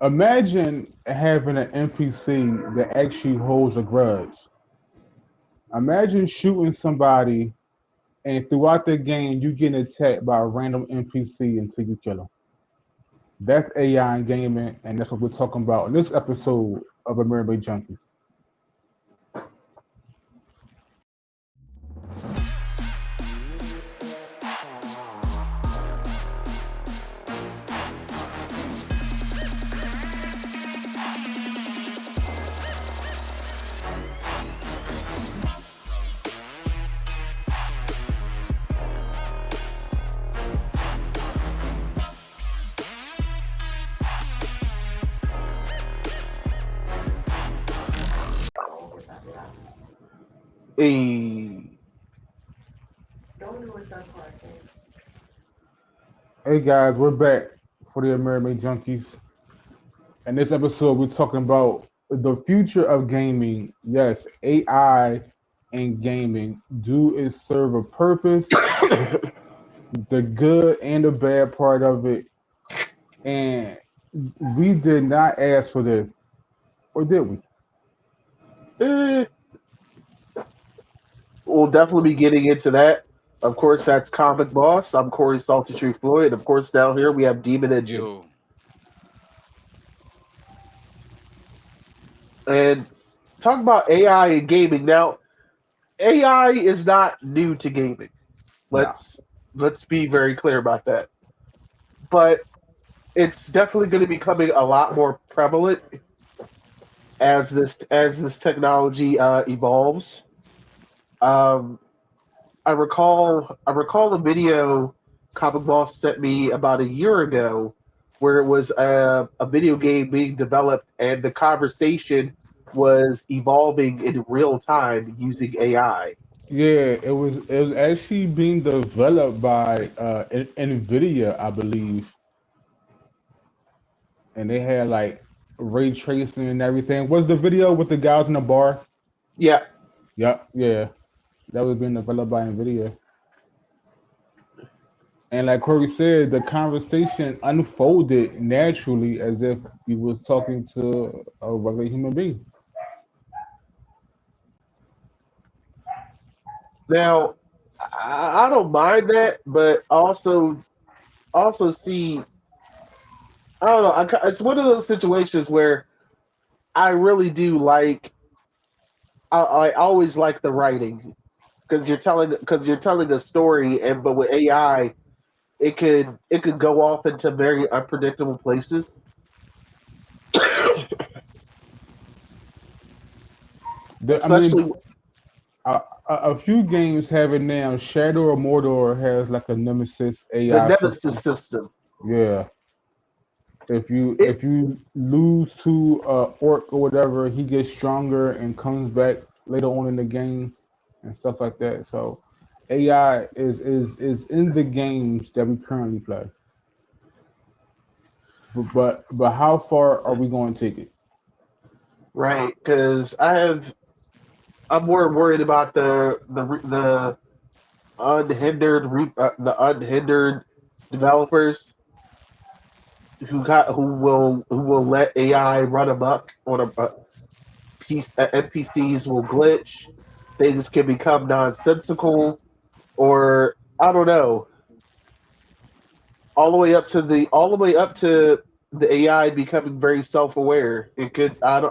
Imagine having an NPC that actually holds a grudge. Imagine shooting somebody, and throughout the game, you getting attacked by a random NPC until you kill them. That's AI in gaming, and that's what we're talking about in this episode of Amerime Junkies. Hey, Hey guys, we're back for the Amerime Junkies. In this episode, we're talking about the future of gaming. Yes, AI and gaming. Do it serve a purpose? The good and the bad part of it. And we did not ask for this, or did we? eh, we'll definitely be getting into that. Of course, that's Comic Boss. I'm Corey Salty Tree Floyd. Of course, down here we have Demon Engine. Yo, And talk about AI and gaming. Now, AI is not new to gaming. No. Let's be very clear about that. But it's definitely going to be becoming a lot more prevalent as this technology evolves. Um, I recall a video Comic Boss sent me about a year ago where it was a video game being developed and the conversation was evolving in real time using AI. Yeah, it was actually being developed by NVIDIA, I believe, and they had like ray tracing and everything. Was the video with the guys in the bar? Yeah, Yep, yeah, that was being developed by NVIDIA. And like Corey said, the conversation unfolded naturally as if you was talking to a regular human being. now I don't mind that, but also see I don't know. It's one of those situations where I really do like. I always like the writing because you're telling a story, and but with AI, it could go off into very unpredictable places. I mean, Especially a few games have it now. Shadow of Mordor has like a nemesis the AI Nemesis system. system. Yeah, if you It if you lose to orc or whatever, he gets stronger and comes back later on in the game and stuff like that. So AI is in the games that we currently play. But how far are we going to take it? right because I'm more worried about the unhindered developers who will let AI run amok on a piece. NPCs will glitch. Things can become nonsensical, or I don't know, all the way up to the AI becoming very self-aware. It could. I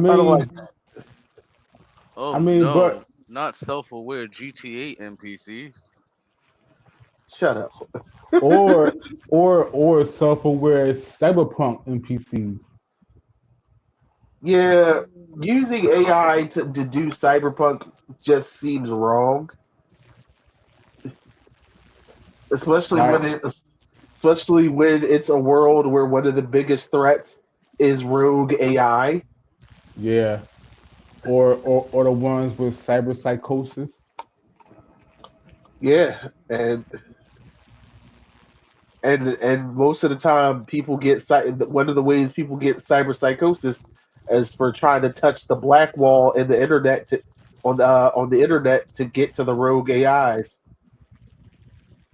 I don't like mean, that. I oh mean, but no, not self-aware GTA NPCs. Shut up. or or self-aware cyberpunk NPCs. Yeah, using AI to do cyberpunk just seems wrong, especially Like, when it's a world where one of the biggest threats is rogue AI. yeah, or the ones with cyber psychosis. Yeah, and most of the time one of the ways people get cyber psychosis is for trying to touch the black wall in the internet on the internet to get to the rogue AIs.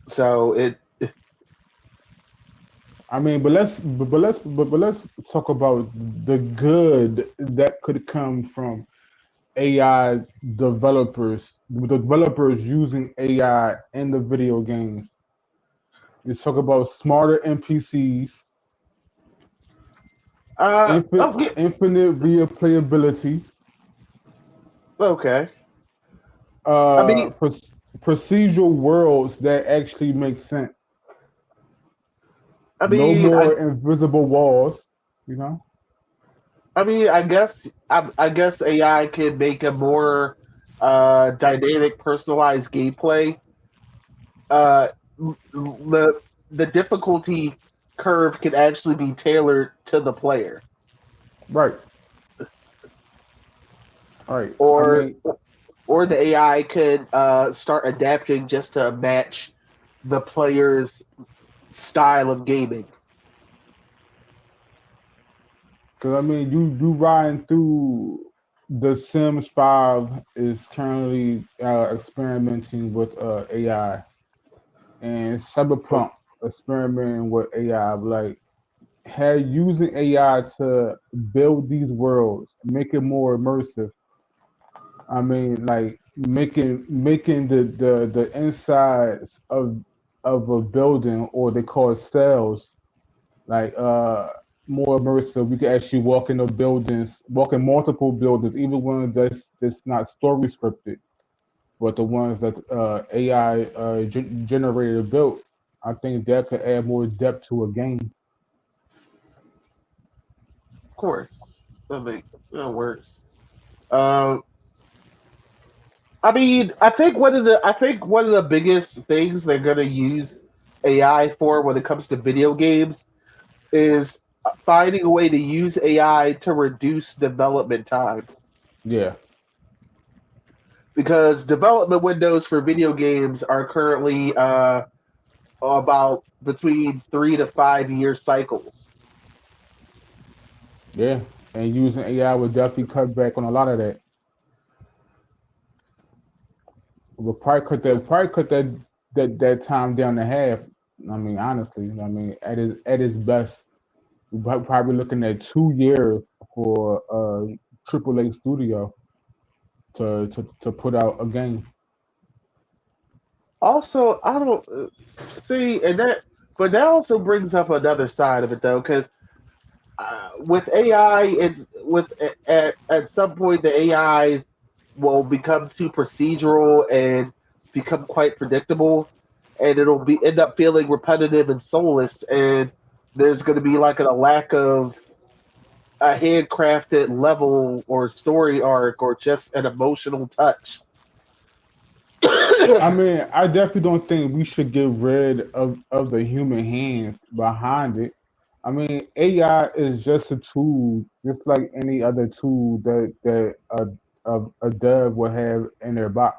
So I mean, but let's talk about the good that could come from AI developers, the developers using AI in the video games. Let's talk about smarter NPCs, Okay, infinite replayability, okay. I uh, mean, procedural worlds that actually make sense. I No mean, more I, invisible walls. You know, I guess AI can make a more dynamic, personalized gameplay. Uh, the difficulty curve can actually be tailored to the player, right, right. I or mean, or the AI could start adapting just to match the player's style of gaming. because I mean, you riding through the Sims 5 is currently experimenting with AI, and Cyberpunk experimenting with AI. Like, had using AI to build these worlds, make it more immersive. I mean, like making the insides of a building, or they call it cells, like more immersive. We can actually walk in the buildings, walk in multiple buildings, even one that's not story scripted, but the ones that AI generated built. I think that could add more depth to a game. Of course, that works. Um, I think one of the biggest things they're going to use AI for when it comes to video games is finding a way to use AI to reduce development time, Yeah, because development windows for video games are currently about between 3 to 5 year cycles. yeah, and using AI would definitely cut back on a lot of that. We'll probably cut that time down to half. I mean, honestly, I mean, at its best, we're probably looking at 2 years for a AAA studio to put out a game. Also, I don't see, and that, but that also brings up another side of it though, because with AI, it's with at some point the AI will become too procedural and become quite predictable, and it'll be end up feeling repetitive and soulless, and there's going to be like a lack of a handcrafted level or story arc or just an emotional touch. I mean, I definitely don't think we should get rid of the human hands behind it. I mean, AI is just a tool, just like any other tool that a dev would have in their box.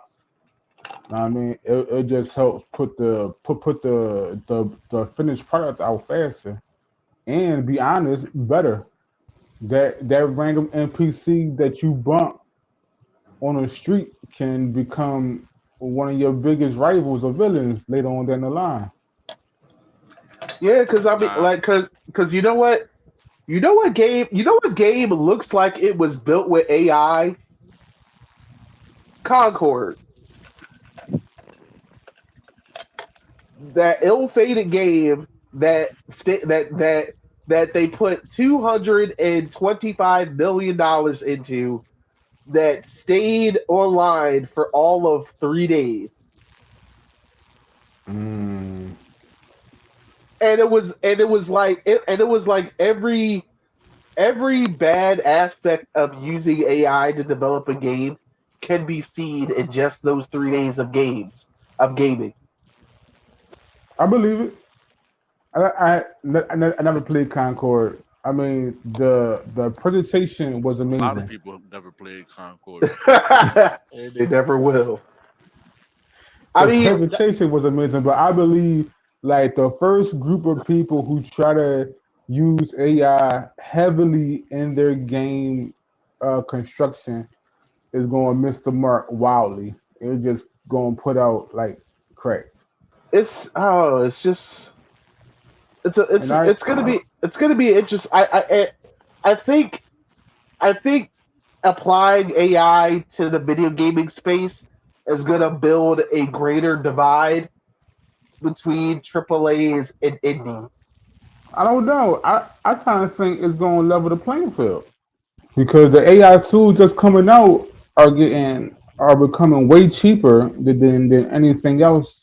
I mean, it just helps put the finished product out faster, and be honest, better. That random NPC that you bump on the street can become one of your biggest rivals or villains later on down the line. Yeah, because I mean, Nah, like, because you know what game looks like it was built with AI? Concord, that ill-fated game that they put $225 million into, that stayed online for all of 3 days, Mm. and it was like every bad aspect of using AI to develop a game can be seen in just those 3 days of gaming. I believe it. I never played Concord. I mean, the presentation was a lot of amazing. people have never played Concord. And they never will. I The mean, presentation was amazing, but I believe like the first group of people who try to use AI heavily in their game construction is going to miss the mark wildly. It's just going to put out like crack. it's oh, it's just And I it's gonna be interesting. I think I think applying AI to the video gaming space is gonna build a greater divide between AAA's and indie. I don't know. I kind of think it's going to level the playing field because the AI tools just coming out are becoming way cheaper than anything else.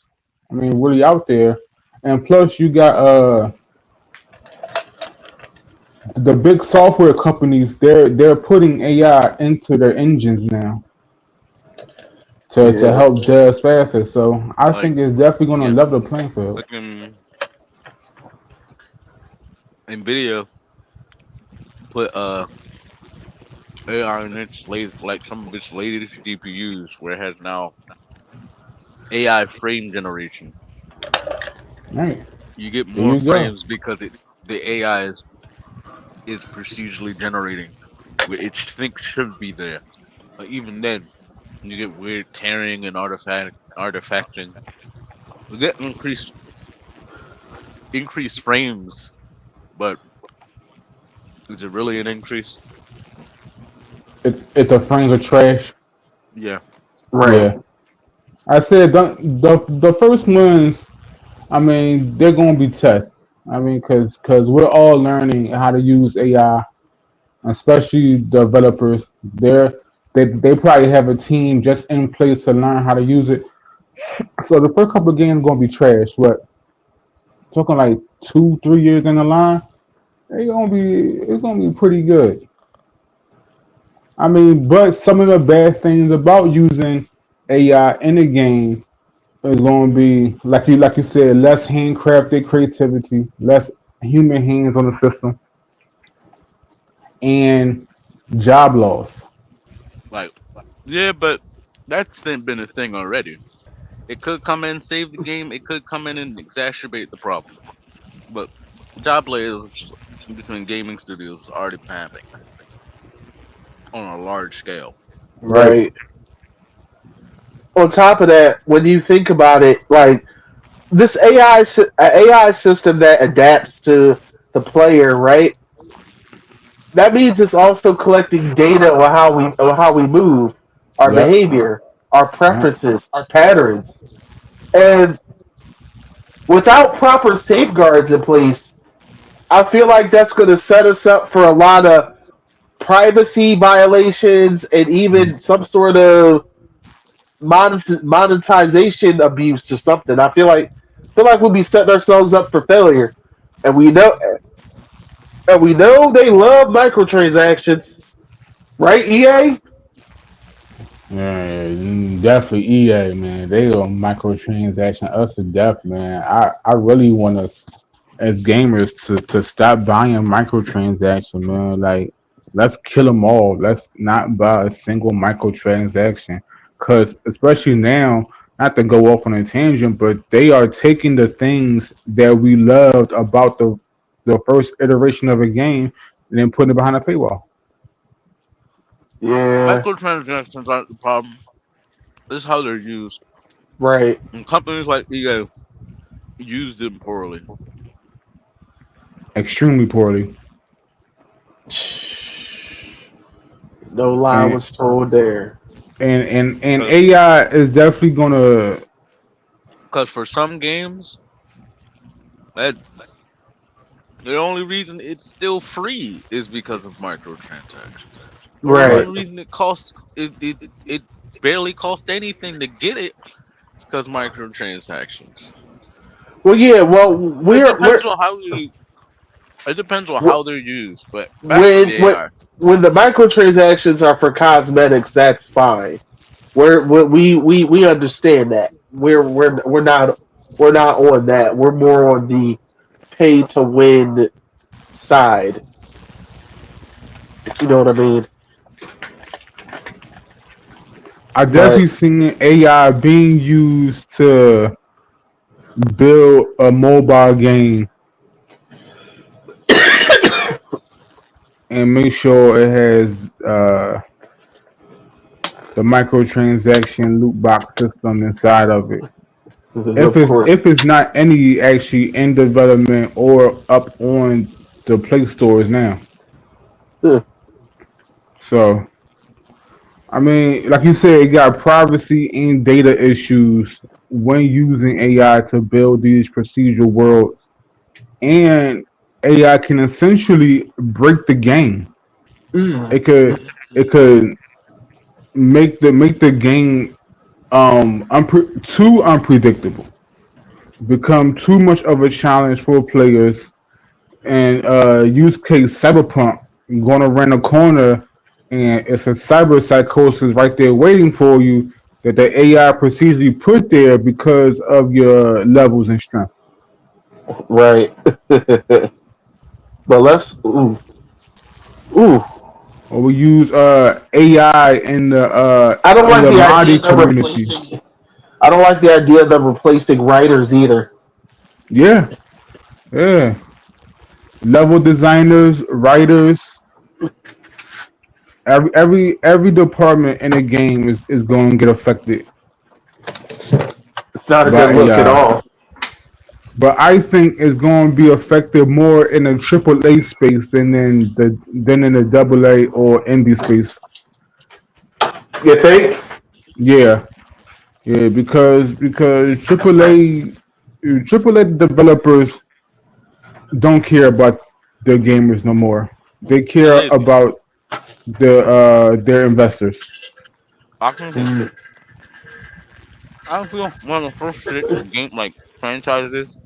I mean, really out there. And plus, you got the big software companies. They're putting AI into their engines now to Yeah. help devs faster. So I Like, think it's definitely going to yeah, level the playing field. like Nvidia put AI in its latest, like some of its latest GPUs, where it has now AI frame generation. Right You get there, more you go. frames because the AI is procedurally generating, where it think should be there. But even then, you get weird tearing and artifacting. You get increased frames, but is it really an increase? If the frames are trash, Yeah, Right. yeah. I said the first ones. I mean, they're gonna be tough. I mean, because we're all learning how to use AI, especially developers. They probably have a team just in place to learn how to use it. So the first couple of games gonna be trash. But talking like 2 3 years in the line, it's gonna be pretty good. I mean, but some of the bad things about using AI in the game is going to be like you said, less handcrafted creativity, less human hands on the system, and job loss. like yeah, but that's been a thing already. It could come in and save the game. It could come in and exacerbate the problem. But job layers between gaming studios are already happening on a large scale. Right. Right. On top of that, when you think about it, like this AI system that adapts to the player, right? That means it's also collecting data on how we move, our Yep. behavior, our Yep. preferences, our patterns, and without proper safeguards in place, I feel like that's going to set us up for a lot of privacy violations and even some sort of monetization abuse or something. I feel like we'll be setting ourselves up for failure, and we know they love microtransactions, right? EA. Yeah, definitely EA, man. They are microtransaction us to death, man. I really want us as gamers to stop buying microtransaction, man. Like, let's kill them all. Let's not buy a single microtransaction, cause especially now, not to go off on a tangent, but they are taking the things that we loved about the first iteration of a game and then putting it behind a paywall. Yeah, Microtransactions aren't the problem. It's how they're used. right. And companies like EA use them poorly. Extremely poorly. No lie And was told there. and Because AI is definitely gonna. for some games, that the only reason it's still free is because of microtransactions. Or the Right. only reason it barely costs anything to get it is because microtransactions. Well, yeah. Well, It we're depends on how you. It depends on wh- how they're used. But back to when the when AI. when the microtransactions are for cosmetics, that's fine. We understand that. We're not on that. We're more on the pay to win side. If you know what I mean. I But definitely seen AI being used to build a mobile game and make sure it has the microtransaction loot box system inside of it. Of course. If it's not any actually in development or up on the Play stores now. Yeah. So I mean, like you said, it got privacy and data issues when using AI to build these procedural worlds, and AI can essentially break the game. Mm. It could make the game too unpredictable, become too much of a challenge for players, and use case Cyberpunk going around the corner, and it's a cyber psychosis right there waiting for you that the AI procedurally put there because of your levels and strength. Right. But let's. Ooh. Ooh. Or we use AI I don't in like the the idea of modding them community. replacing. I don't like the idea of them replacing writers either. Yeah, yeah. Level designers, writers, every department in the game is going to get affected It's not a good by look at AI. all. But I think it's going to be affected more in the AAA space than in the AA or indie space. You think? Yeah, yeah, because AAA developers don't care about their gamers no more. They care Believe me, about their investors. I can see. Mm. I feel one of the first shit game like franchises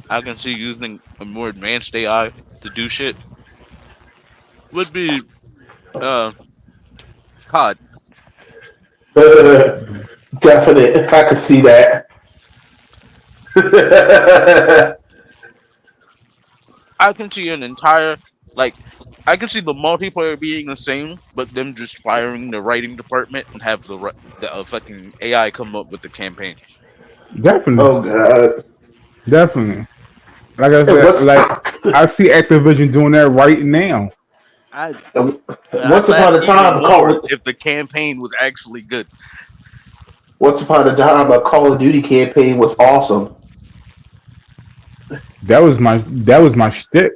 I can see using a more advanced AI to do shit would be uh COD. Definite. I could see that. I can see an entire like I can see the multiplayer being the same, but them just firing the writing department and have the fucking AI come up with the campaign. Definitely, Oh God. definitely. Like I And said, like I see Activision doing that right now. I I'd once laugh upon a even time, more if the campaign was actually good. once upon a time, a Call of Duty campaign was awesome. That was my shtick.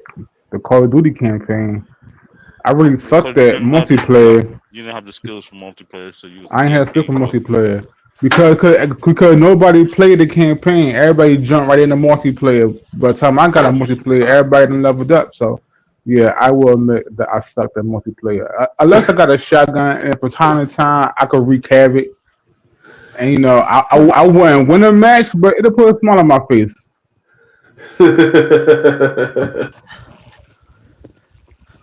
The Call of Duty campaign. I really Because sucked at multiplayer. you didn't have the skills for multiplayer, so you was a I ain't had skill campaign for killer. multiplayer because nobody played the campaign. Everybody jumped right into multiplayer. By the time I got a multiplayer, everybody done leveled up. So yeah, I will admit that I sucked at multiplayer. Unless I got a shotgun, and from time to time I could wreak havoc. And I wouldn't win a match, but it'll put a smile on my face.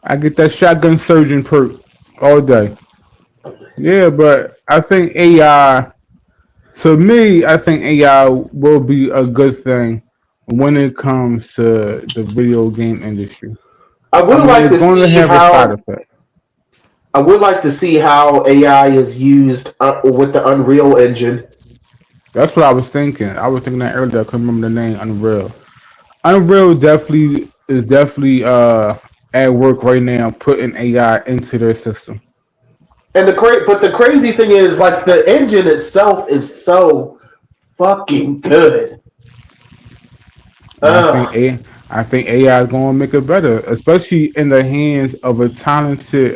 I get that shotgun surgeon perk all day. Yeah, but I think AI. To me, I think AI will be a good thing when it comes to the video game industry. I I would mean, like it's to going to see have a side how effect. I would like to see how AI is used with the Unreal Engine. That's what I was thinking. I was thinking that earlier. I couldn't remember the name. Unreal. Unreal definitely is definitely at work right now, putting AI into their system. And the crazy thing is, like, the engine itself is so fucking good. And Uh, I think AI is going to make it better, especially in the hands of a talented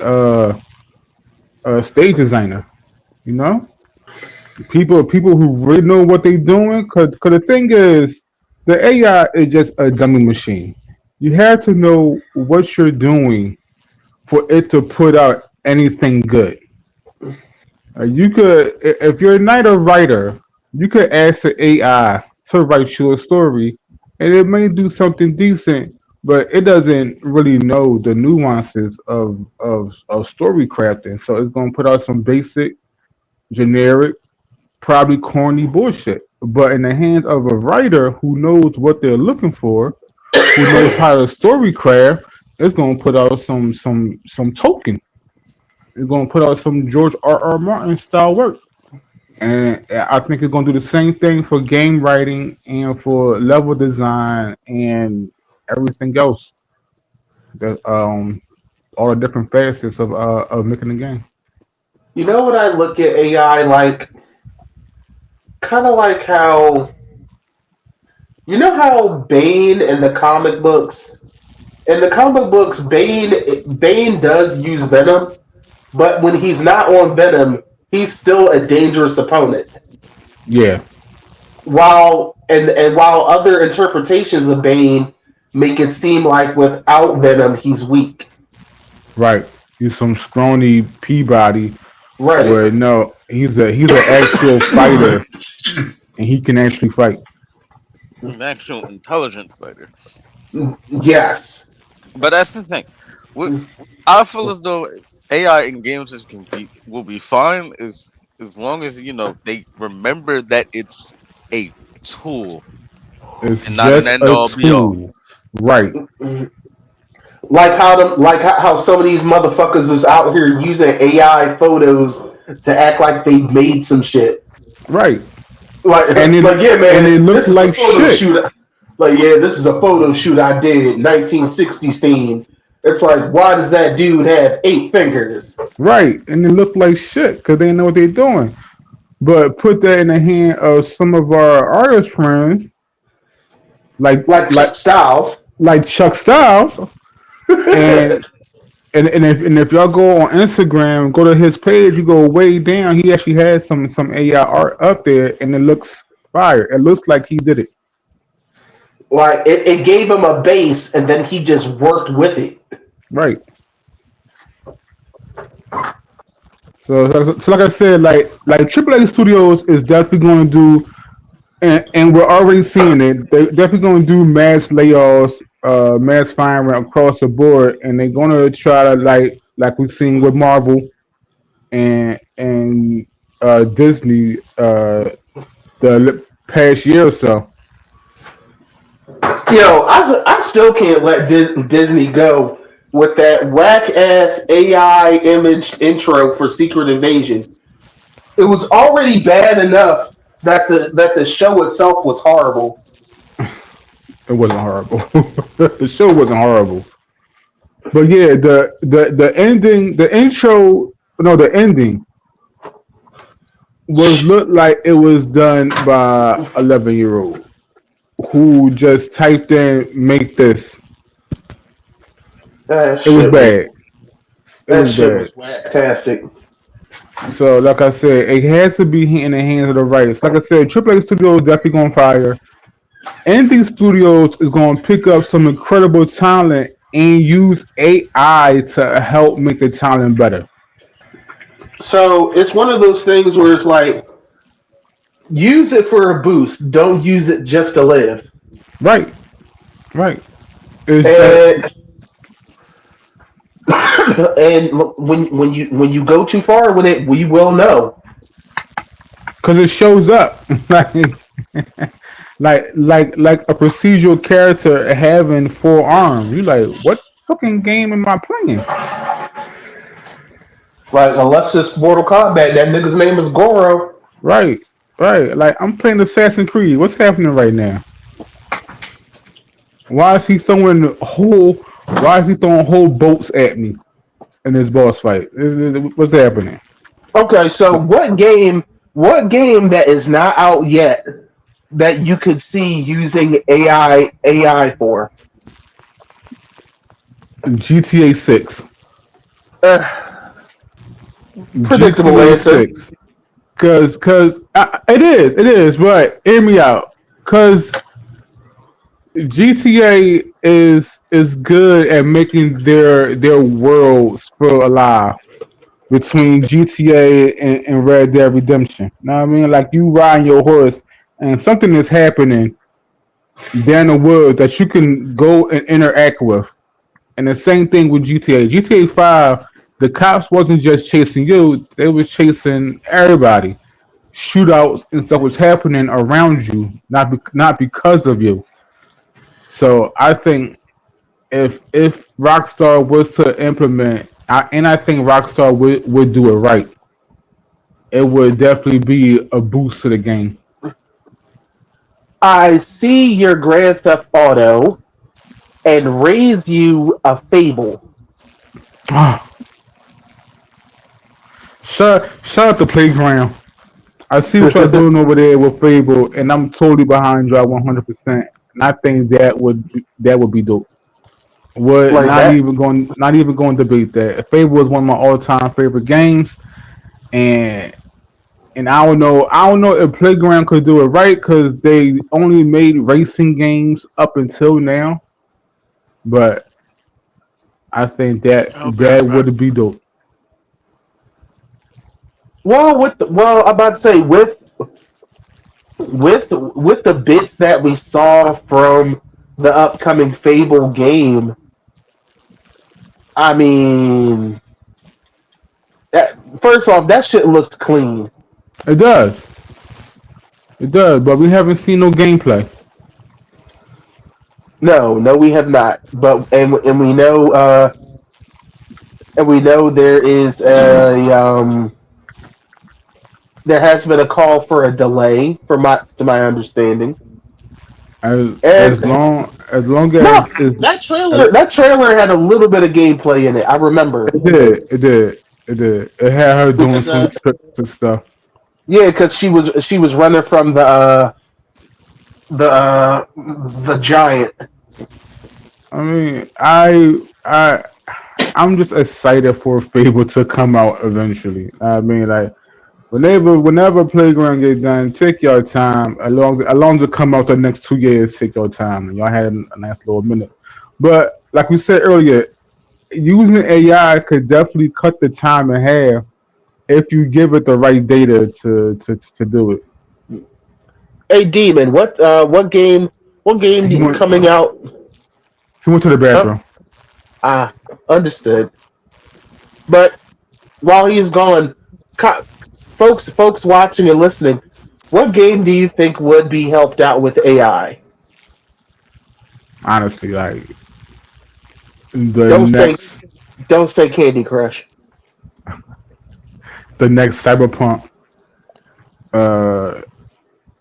stage designer. You know, people who really know what they're doing. Cause the thing is, the AI is just a dummy machine. You have to know what you're doing for it to put out anything good. You could, if you're not a writer, you could ask the AI to write you a story, and it may do something decent, but it doesn't really know the nuances of story crafting. So it's gonna put out some basic, generic, probably corny bullshit. But in the hands of a writer who knows what they're looking for, who knows how to story craft, it's gonna put out some token. It's gonna put out some George R. Martin style work. And I think it's gonna do the same thing for game writing and for level design and everything else. That all the different facets of making a game. you know what I look at AI like? Kind of like how You know how Bane in the comic books, Bane does use Venom, but when he's not on Venom, he's still a dangerous opponent. Yeah, While other interpretations of Bane make it seem like without Venom he's weak. right. He's some scrawny Peabody Right. where no, he's an actual fighter and he can actually fight. An actual intelligent fighter. Yes. But that's the thing. We, I feel as though AI in games will be fine as long as they remember that it's a tool It's and not an just end a all be all. tool. Right, Like how some of these motherfuckers was out here using AI photos to act like they made some shit. right. Like And it like yeah, and it man, looked this is a like photo shit. shoot. Like yeah, this is a photo shoot I did 1960s theme. It's like why does that dude have 8 fingers? Right, and it looked like shit because they know what they're doing. But put that in the hand of some of our artist friends, like Like like Chuck Styles. like Chuck Styles, and and if y'all go on Instagram, go to his page, you go way down. He actually has some AI art up there, and it looks fire. It looks like he did it. Like it gave him a base and then he just worked with it. Right. So like I said, like AAA Studios is definitely going to do, and we're already seeing it. They're definitely going to do mass layoffs, mass firing across the board, and they're going to try to like we've seen with Marvel and Disney the past year or so. I still can't let Disney go with that whack ass AI image intro for Secret Invasion. It was already bad enough that the show itself was horrible. It wasn't horrible. The show wasn't horrible, but yeah, the ending, the intro, no, the ending was looked like it was done by 11-year-old who just typed in "make this." That It was shit was bad. It that was shit bad. was fantastic. So, like I said, it has to be in the hands of the rights. Like I said, AAA Studios definitely going to fire. Indie Studios is going to pick up some incredible talent and use AI to help make the talent better. So it's one of those things where it's like use it for a boost, don't use it just to live. Right, right. It's And and when you go too far with it, we will know. because it shows up like a procedural character having 4 arms. You like what fucking game am I playing? Like unless it's Mortal Kombat, that nigga's name is Goro. Right, right. Like I'm playing Assassin's Creed. What's happening right now? Why is he throwing whole? Why is he throwing whole boats at me in this boss fight? What's happening? Okay, so what game that is not out yet that you could see using AI for? GTA 6. Uh, Predictable GTA answer. 6. Cause it is. But hear me out. Cause GTA is good at making their worlds feel alive between GTA and Red Dead Redemption. You know what I mean? Like you riding your horse and something is happening down the wood that you can go and interact with. And the same thing with GTA. GTA 5, the cops wasn't just chasing you, they was chasing everybody. Shootouts and stuff was happening around you, not because of you. So I think if Rockstar was to implement, and I think Rockstar would do it right, it would definitely be a boost to the game. I see your Grand Theft Auto and raise you a Fable. Shout out to Playground. I see what y'all doing over there with Fable, and I'm totally behind y'all 100%. and I think that would be dope. Would like that. not even going to debate that. Fable is one of my all time favorite games, and I don't know if Playground could do it right because they only made racing games up until now, but I think that I'll be that right back. would be dope. I'm about to say with the bits that we saw from the upcoming Fable game. I mean, first off, that shit looked clean. It does, it does, but we haven't seen no gameplay. No, no, we have not. But and we know there has been a call for a delay, from my to my understanding. And As long no, as is that trailer had a little bit of gameplay in it. I remember it did, it did, it did. It had her doing because some tricks and stuff. yeah, because she was running from the giant. I mean, I'm just excited for Fable to come out eventually. I mean, like whenever Playground get done, take your time. Along to come out the next 2 years, take your time. And y'all had a nice little minute. But like we said earlier, using AI could definitely cut the time in half if you give it the right data to do it. Hey, Demon, what game He went coming out? he went to the Huh? bathroom. Ah, understood. But while he's gone, co- folks watching and listening, what game do you think would be helped out with AI? Honestly, like the Don't say next don't say Candy Crush. the next Cyberpunk, uh,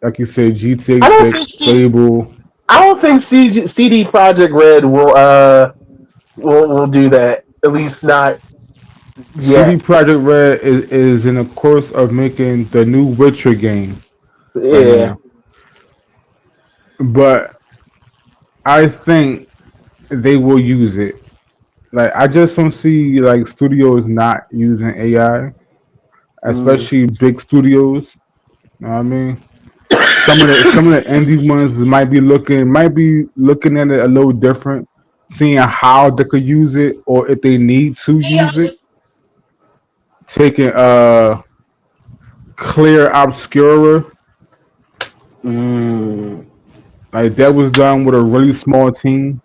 like you said, GTA I don't think 6, C- Fable. I don't think CD Project Red will do that. At least not CD yet. Projekt Red is in the course of making the new Witcher game right Yeah. now, but I think they will use it. Like I just don't see like studios not using AI, Mm. especially big studios. You know what I mean? Some of the indie ones might be looking at it a little different, seeing how they could use it or if they need to use it. Taking Clear Obscura, Mm. like that was done with a really small team.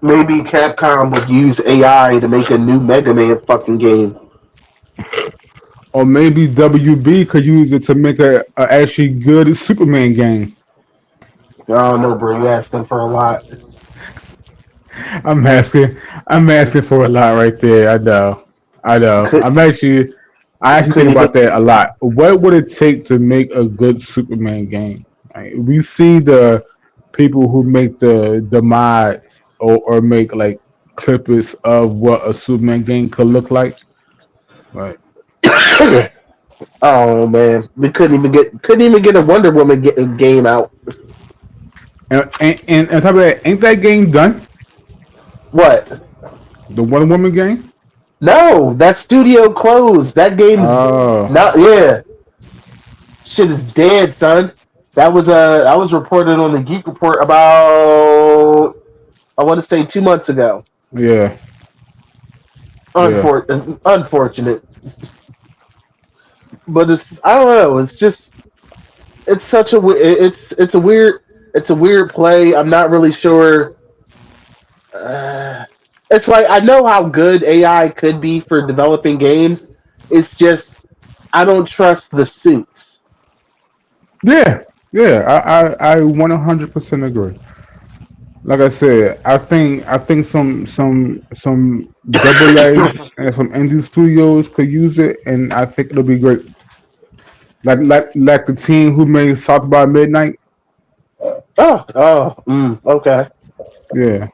Maybe Capcom would use AI to make a new Mega Man fucking game. Or maybe WB could use it to make a actually good Superman game. I don't know, bro. You asking for a lot. I'm asking I'm asking for a lot right there. I know. I know. Could I actually could think even about that a lot. What would it take to make a good Superman game? Like, we see the people who make the mods or make like clippers of what a Superman game could look like. Right. oh man, we couldn't even get a Wonder Woman game out. And on top of that, ain't that game done? What? The Wonder Woman game? No, that studio closed. That game's Oh, not. Yeah, shit is dead, son. That was reported on the Geek Report about, I want to say, 2 months ago. yeah, yeah. Unfortunate, but I don't know. It's just it's such a it's a weird play. I'm not really sure. Uh, it's like I know how good AI could be for developing games. It's just I don't trust the suits. Yeah, yeah, I 100% agree. Like I said, I think some double A and some indie studios could use it, and I think it'll be great. Like the team who made South by Midnight. Okay. Yeah,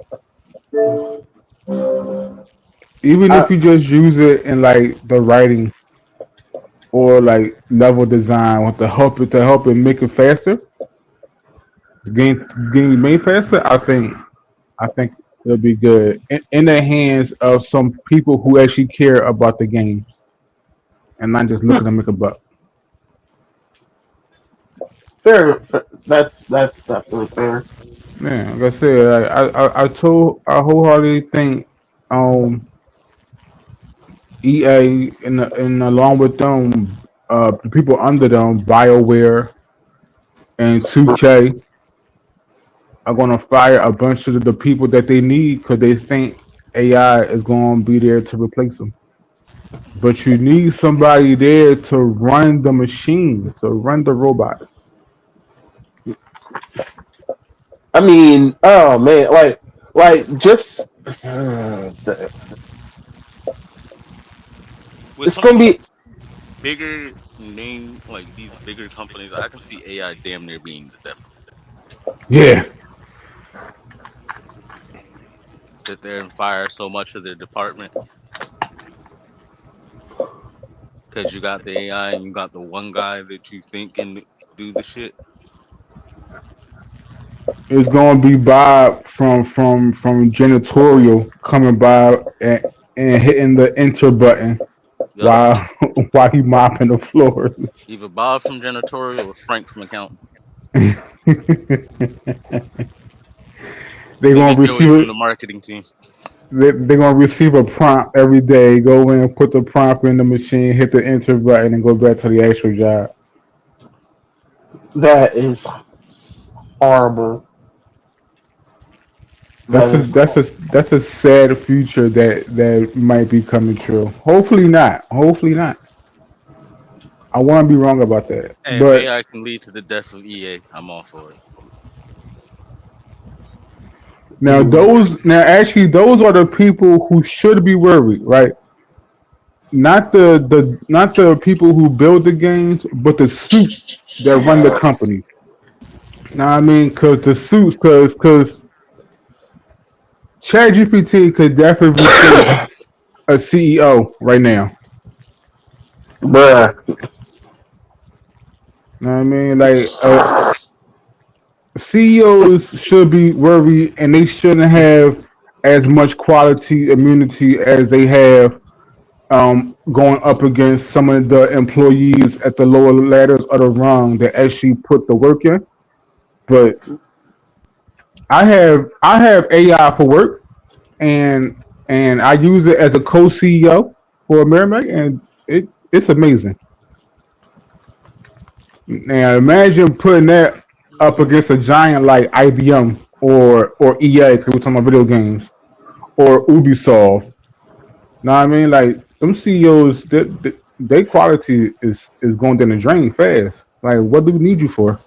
even Uh, if you just use it in like the writing or like level design with to help it make it faster, The game made faster. I think it'll be good in the hands of some people who actually care about the game and not just looking to make a buck. Fair. That's definitely fair. Man, like I said, I wholeheartedly think um EA and along with them, the people under them, BioWare and 2K, are gonna fire a bunch of the people that they need because they think AI is gonna be there to replace them. But you need somebody there to run the machine, to run the robot. I mean, oh man, like just With it's some of gonna these be bigger name, like these bigger companies, I can see AI damn near being the death of it. Yeah, Sit there and fire so much of their department because you got the AI and you got the one guy that you think can do the shit. it's gonna be Bob from janitorial coming by and hitting the enter button Yup. while while he mopping the floors. Either Bob from janitorial or Frank from accounting. They're Maybe gonna Joey receive from it. the marketing team. They're gonna receive a prompt every day. Go in, put the prompt in the machine, hit the enter button, and go back to the actual job. that is horrible. That That's a is that's a that's a sad future that might be coming true. Hopefully not. Hopefully not. I want to be wrong about that. Hey, if But AI can lead to the death of EA, I'm all for it. now actually those are the people who should be worried, right? Not the people who build the games, but the suits that run the companies. Now I mean, because the suits, because ChatGPT could definitely replace a CEO right now. bruh. You know what I mean? Like CEOs should be worried, and they shouldn't have as much quality immunity as they have going up against some of the employees at the lower ladders of the rung that actually put the work in. But I have AI for work, and I use it as a co-CEO for Amerime, and it's amazing. Now imagine putting that up against a giant like IBM or EA, because we're talking about video games, or Ubisoft. Know what I mean? Like them CEOs, their quality is going down the drain fast. Like, what do we need you for?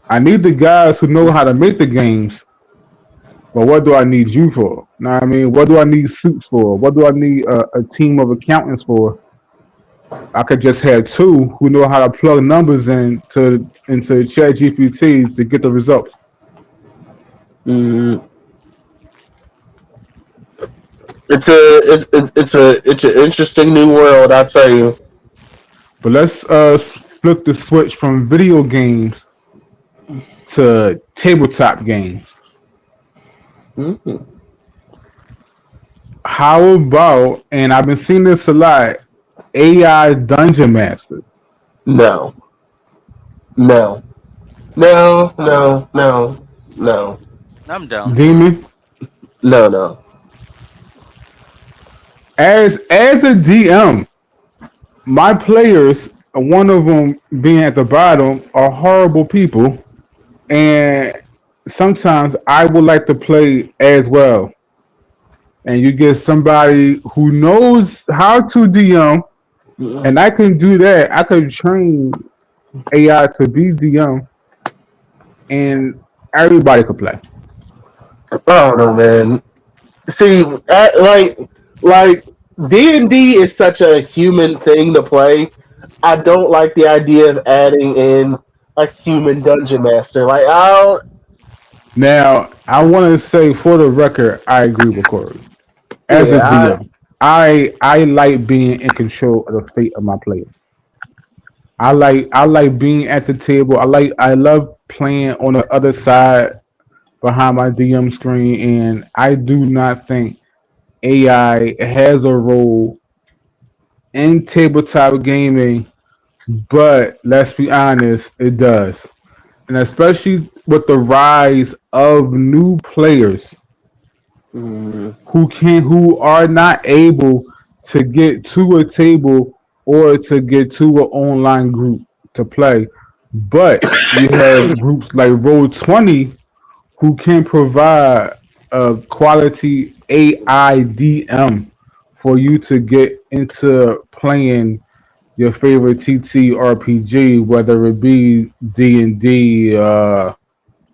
I need the guys who know how to make the games, but what do I need you for? Know what I mean? What do I need suits for? What do I need a team of accountants for? I could just have two who know how to plug numbers into ChatGPT to get the results. Mm, it's an interesting new world. I tell you. But let's flip the switch from video games to tabletop games. Mm, How about, and I've been seeing this a lot, AI dungeon masters. no, no, no, I'm down for it. Demon, no. as a DM, my players, one of them being at the bottom, are horrible people, and sometimes I would like to play as well. And you get somebody who knows how to DM, and I can do that. I could train AI to be DM, and everybody could play. I don't know, man. See, like D&D is such a human thing to play. I don't like the idea of adding in a human dungeon master. Like, I don't. Now, I want to say for the record, I agree with Corey. As a Yeah, DM, I like being in control of the fate of my players. I like being at the table. I love playing on the other side behind my DM screen, and I do not think AI has a role in tabletop gaming. But let's be honest, it does, and especially with the rise of new players Mm. who are not able to get to a table or to get to an online group to play. But you have groups like Roll20 who can provide a quality AI DM for you to get into playing your favorite TTRPG, whether it be D&D,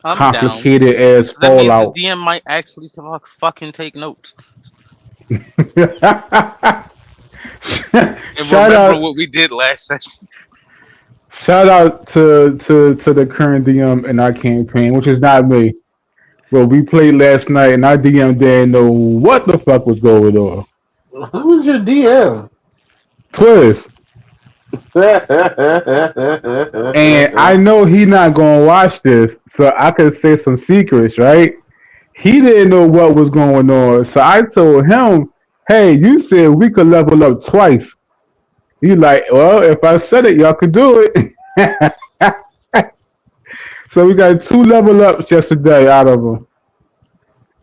I'm down. complicated as That means the Fallout. DM might actually fucking take notes and shout remember out what we did last session. Shout out to the current DM in our campaign, which is not me. Well, we played last night, and our DM didn't know what the fuck was going on. Who's your DM? Twist, and I know he not gonna watch this, so I could say some secrets, right? He didn't know what was going on, so I told him, "Hey, you said we could level up twice." He like, "Well, if I said it, y'all could do it." So we got two level ups yesterday out of him.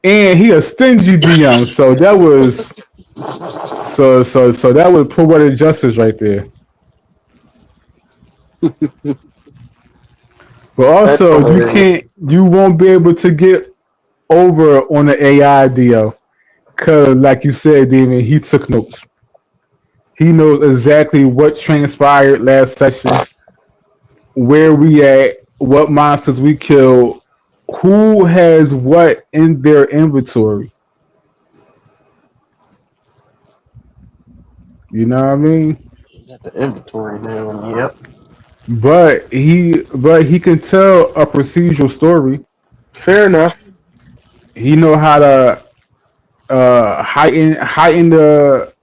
And he a stingy DM, so that was so that was poetic justice right there. But That's also hilarious. you won't be able to get over on the AI deal. Cause like you said, Demon, he took notes. He knows exactly what transpired last session, where we at, what monsters we killed, who has what in their inventory. You know what I mean? Got the inventory now. Yep. But he can tell a procedural story. Fair enough. He know how to heighten the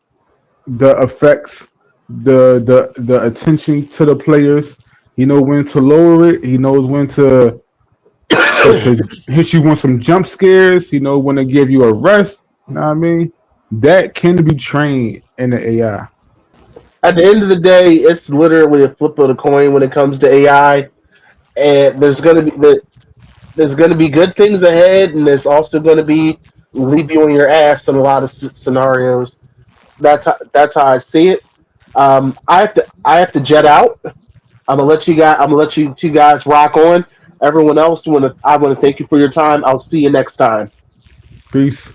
effects, the attention to the players. He know when to lower it. He knows when to hit you with some jump scares. He know when to give you a rest. You know what I mean? That can be trained in the AI. At the end of the day, it's literally a flip of the coin when it comes to AI. And there's gonna be good things ahead, and there's also gonna be leave you on your ass in a lot of scenarios. That's how I see it. I have to jet out. I'm gonna let you two guys rock on. Everyone else, I want to thank you for your time. I'll see you next time. Peace.